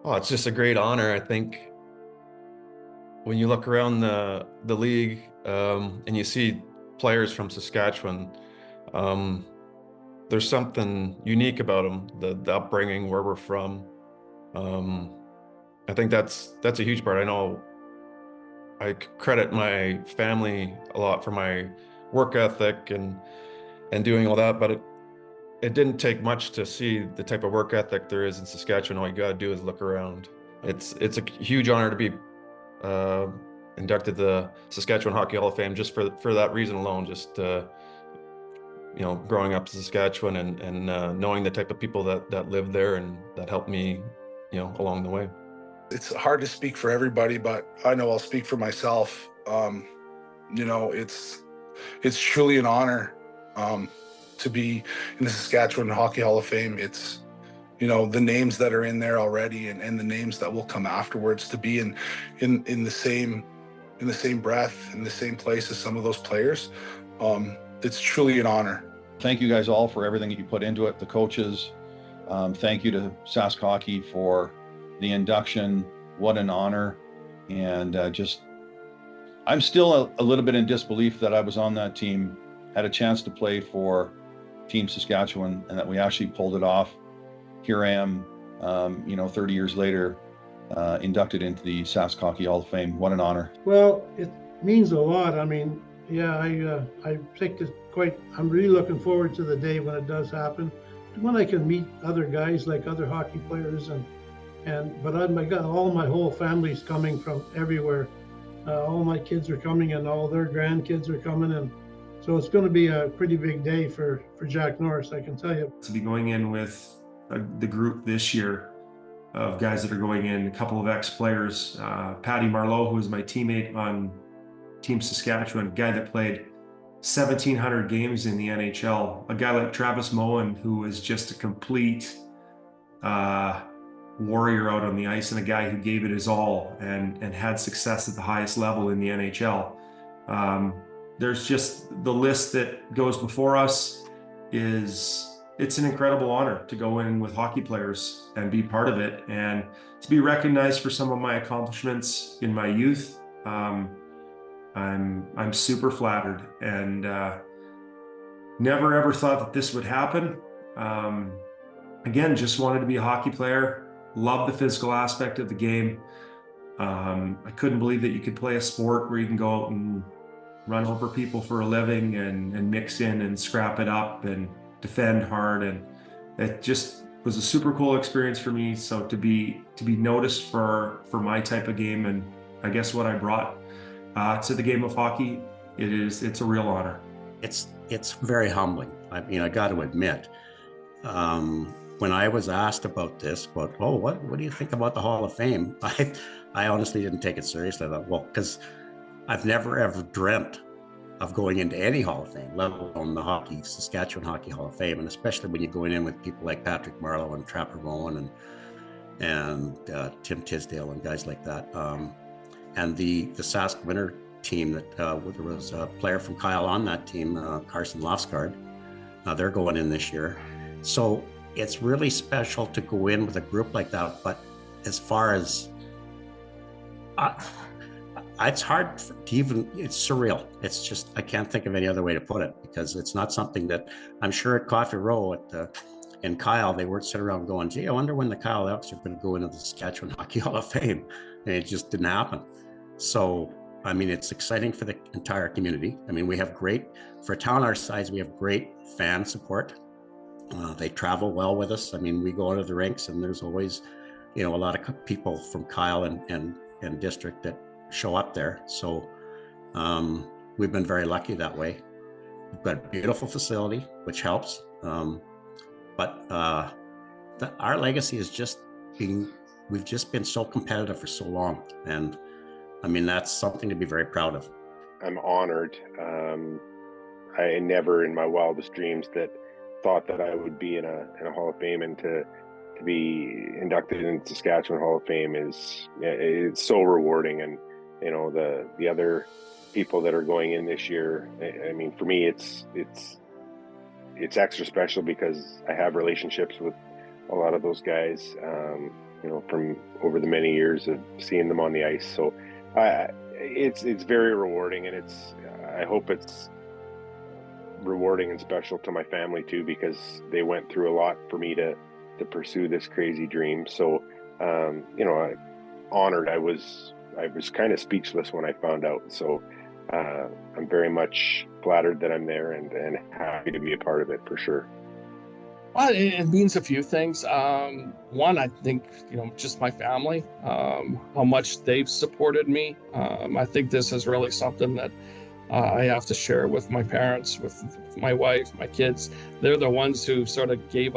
Oh, it's just a great honor. I think when you look around the league and you see players from Saskatchewan, um, there's something unique about them, the upbringing, where we're from. Um, I think that's a huge part. I know I credit my family a lot for my work ethic and doing all that, but it didn't take much to see the type of work ethic there is in Saskatchewan. All you got to do is look around. It's a huge honor to be uh, inducted to the Saskatchewan Hockey Hall of Fame just for that reason alone. Just growing up in Saskatchewan and knowing the type of people that live there and that helped me, along the way. It's hard to speak for everybody, but I know I'll speak for myself. It's truly an honor to be in the Saskatchewan Hockey Hall of Fame. It's the names that are in there already, and the names that will come afterwards, to be in the same breath, in the same place as some of those players. It's truly an honor. Thank you guys all for everything that you put into it, the coaches. Thank you to Sask Hockey for the induction. What an honor. And I'm still a little bit in disbelief that I was on that team, had a chance to play for Team Saskatchewan, and that we actually pulled it off. Here I am, 30 years later, inducted into the Sask Hockey Hall of Fame. What an honor. Well, it means a lot. I mean, yeah, I think it's I'm really looking forward to the day when it does happen, when I can meet other guys, like other hockey players, but I got all my whole family's coming from everywhere. All my kids are coming, and all their grandkids are coming, and so it's going to be a pretty big day for Jack Norris, I can tell you. To be going in with the group this year of guys that are going in, a couple of ex-players, Patty Marleau, who was my teammate on Team Saskatchewan, a guy that played 1,700 games in the NHL, a guy like Travis Moen, who was just a complete warrior out on the ice, and a guy who gave it his all and had success at the highest level in the NHL. There's just the list that goes before us it's an incredible honor to go in with hockey players and be part of it, and to be recognized for some of my accomplishments in my youth. I'm super flattered, and never ever thought that this would happen. Again, just wanted to be a hockey player, loved the physical aspect of the game. I couldn't believe that you could play a sport where you can go out and run over people for a living and mix in and scrap it up and defend hard, and it just was a super cool experience for me. So to be noticed for my type of game, and I guess what I brought to the game of hockey, it's a real honor. It's very humbling. I mean, I got to admit, when I was asked about this, what do you think about the Hall of Fame? I honestly didn't take it seriously. I thought, well, because I've never ever dreamt of going into any Hall of Fame, let alone the Saskatchewan Hockey Hall of Fame, and especially when you're going in with people like Patrick Marleau and Trapper Moen and Tim Tisdale and guys like that. And the Sask winter team that there was a player from Kyle on that team, Carson Lofsgaard. They're going in this year. So it's really special to go in with a group like that. But as far as, it's hard to even, it's surreal. It's just, I can't think of any other way to put it, because it's not something that I'm sure at Coffee Row and Kyle, they weren't sitting around going, gee, I wonder when the Kyle Elks are going to go into the Saskatchewan Hockey Hall of Fame. And it just didn't happen. So, I mean, it's exciting for the entire community. I mean, for a town our size, we have great fan support. They travel well with us. I mean, we go into the rinks, and there's always, a lot of people from Kyle and district that show up there. So we've been very lucky that way. We've got a beautiful facility, which helps. But our legacy is we've just been so competitive for so long. And I mean, that's something to be very proud of. I'm honored. I never in my wildest dreams thought that I would be in a Hall of Fame, and to be inducted into Saskatchewan Hall of Fame it's so rewarding. And the other people that are going in this year, I mean, for me it's extra special because I have relationships with a lot of those guys. from over the many years of seeing them on the ice. So it's very rewarding, and I hope it's rewarding and special to my family too, because they went through a lot for me to pursue this crazy dream. So honored. I was kind of speechless when I found out. So I'm very much flattered that I'm there and happy to be a part of it for sure. Well, it means a few things. One, I think, just my family, how much they've supported me. I think this is really something that I have to share with my parents, with my wife, my kids. They're the ones who sort of gave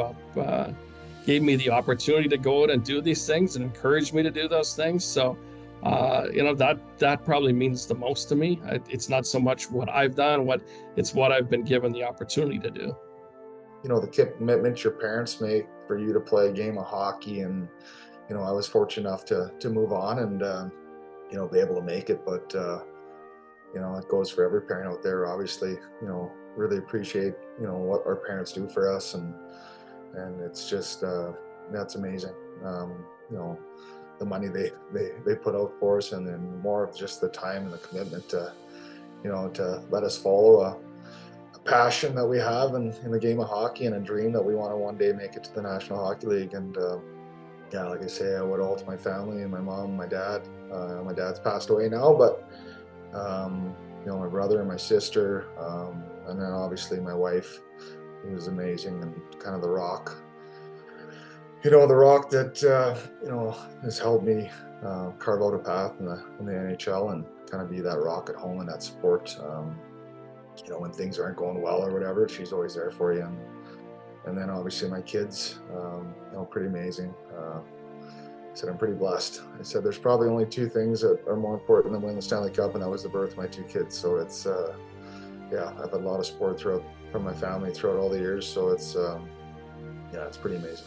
me the opportunity to go out and do these things and encouraged me to do those things. So, that probably means the most to me. It's not so much what I've done, it's what I've been given the opportunity to do. The commitment your parents make for you to play a game of hockey, and I was fortunate enough to move on and be able to make it, but it goes for every parent out there. Obviously, really appreciate what our parents do for us, and it's just that's amazing. The money they put out for us, and then more of just the time and the commitment to let us follow a passion that we have in the game of hockey, and a dream that we want to one day make it to the National Hockey League. And like I say, I owe it all to my family and my mom and my dad. My dad's passed away now, but my brother and my sister, and then obviously my wife, who was amazing and kind of the rock. The rock that has helped me carve out a path in the NHL and kind of be that rock at home and that support. When things aren't going well or whatever, she's always there for you. And then obviously my kids, pretty amazing. I said I'm pretty blessed. I said there's probably only two things that are more important than winning the Stanley Cup, and that was the birth of my two kids. So it's I've had a lot of support from my family throughout all the years. So it's pretty amazing.